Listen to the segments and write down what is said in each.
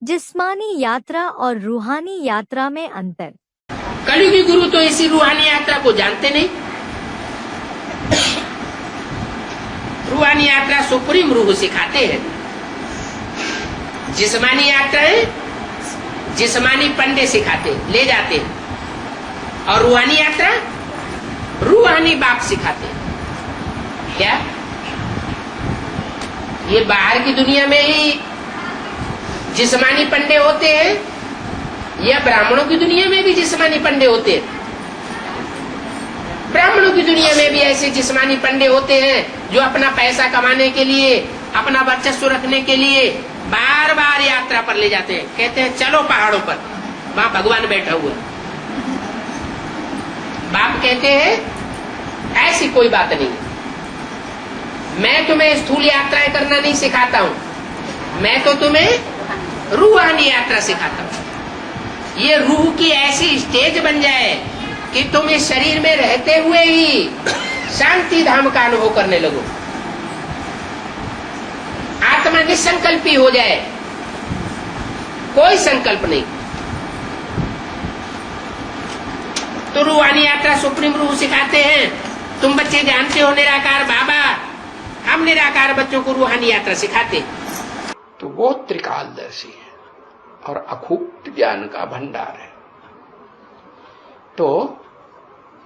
जिस्मानी यात्रा और रूहानी यात्रा में अंतर। कलयुगी गुरु तो इसी रूहानी यात्रा को जानते नहीं। रूहानी यात्रा सुप्रीम रूह सिखाते हैं। जिस्मानी यात्रा है जिस्मानी पंडे सिखाते ले जाते हैं, और रूहानी यात्रा रूहानी बाप सिखाते हैं। क्या ये बाहर की दुनिया में ही जिस्मानी पंडे होते हैं, या ब्राह्मणों की दुनिया में भी जिस्मानी पंडे होते हैं? ब्राह्मणों की दुनिया में भी ऐसे जिस्मानी पंडे होते हैं जो अपना पैसा कमाने के लिए, अपना वर्चस्व रखने के लिए बार बार यात्रा पर ले जाते हैं। कहते हैं चलो पहाड़ों पर, वहां भगवान बैठा हुआ। बाप कहते हैं ऐसी कोई बात नहीं, मैं तुम्हें स्थूल यात्राएं करना नहीं सिखाता हूं, मैं तो तुम्हें रूहानी यात्रा सिखाता हूं। ये रूह की ऐसी स्टेज बन जाए कि तुम इस शरीर में रहते हुए ही शांति धाम का अनुभव करने लगो। आत्मा निसंकल्पी हो जाए, कोई संकल्प नहीं। तो रूहानी यात्रा सुप्रीम रूह सिखाते हैं। तुम बच्चे जानते हो निराकार बाबा, हम निराकार बच्चों को रूहानी यात्रा सिखाते। तो वो त्रिकालदर्शी है और अखूट ज्ञान का भंडार है। तो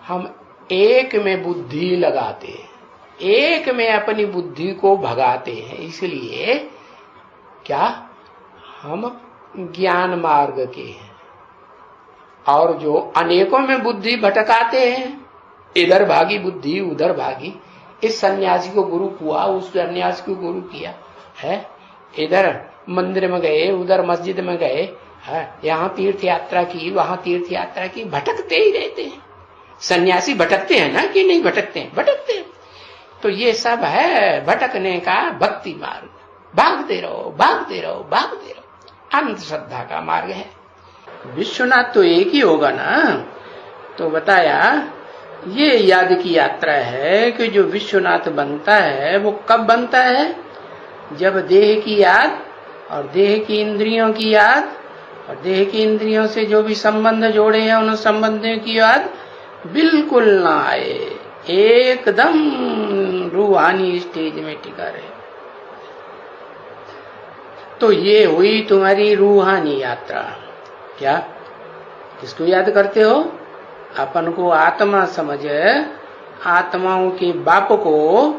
हम एक में बुद्धि लगाते हैं, एक में अपनी बुद्धि को भगाते हैं, इसलिए क्या हम ज्ञान मार्ग के हैं। और जो अनेकों में बुद्धि भटकाते हैं, इधर भागी बुद्धि उधर भागी, इस सन्यासी को गुरु हुआ, उस सन्यासी को गुरु किया है, इधर मंदिर में गए उधर मस्जिद में गए, यहाँ तीर्थ यात्रा की वहां तीर्थ यात्रा की, भटकते ही रहते हैं। सन्यासी भटकते हैं ना कि नहीं भटकते हैं? भटकते हैं। तो ये सब है भटकने का भक्ति मार्ग। भागते रहो भागते रहो भागते रहो, अंधश्रद्धा का मार्ग है। विश्वनाथ तो एक ही होगा ना। तो बताया ये याद की यात्रा है कि जो विश्वनाथ बनता है वो कब बनता है? जब देह की याद और देह की इंद्रियों की याद और देह की इंद्रियों से जो भी संबंध जोड़े हैं उन संबंधों की याद बिल्कुल ना आए, एकदम रूहानी स्टेज में टिका रहे। तो ये हुई तुम्हारी रूहानी यात्रा। क्या किसको याद करते हो? अपन को आत्मा समझ, आत्माओं के बाप को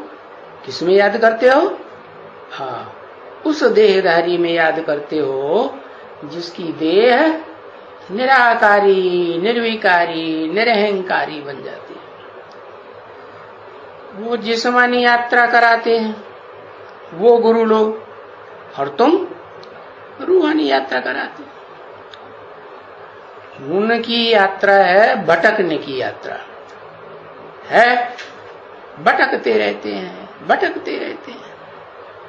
किसमें याद करते हो? हाँ, उस देहधारी में याद करते हो जिसकी देह निराकारी निर्विकारी निरहंकारी बन जाती है। वो जिस्मानी यात्रा कराते हैं वो गुरु लोग, और तुम रूहानी यात्रा कराते हो। उनकी यात्रा है भटकने की यात्रा है, भटकते रहते हैं भटकते रहते हैं,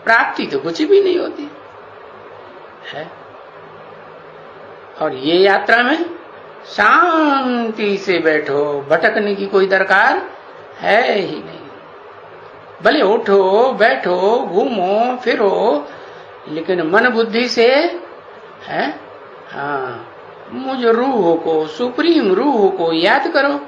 प्राप्ति तो कुछ भी नहीं होती है। और ये यात्रा में शांति से बैठो, भटकने की कोई दरकार है ही नहीं। भले उठो बैठो घूमो फिरो, लेकिन मन बुद्धि से है हाँ, मुझ रूह को, सुप्रीम रूह को याद करो।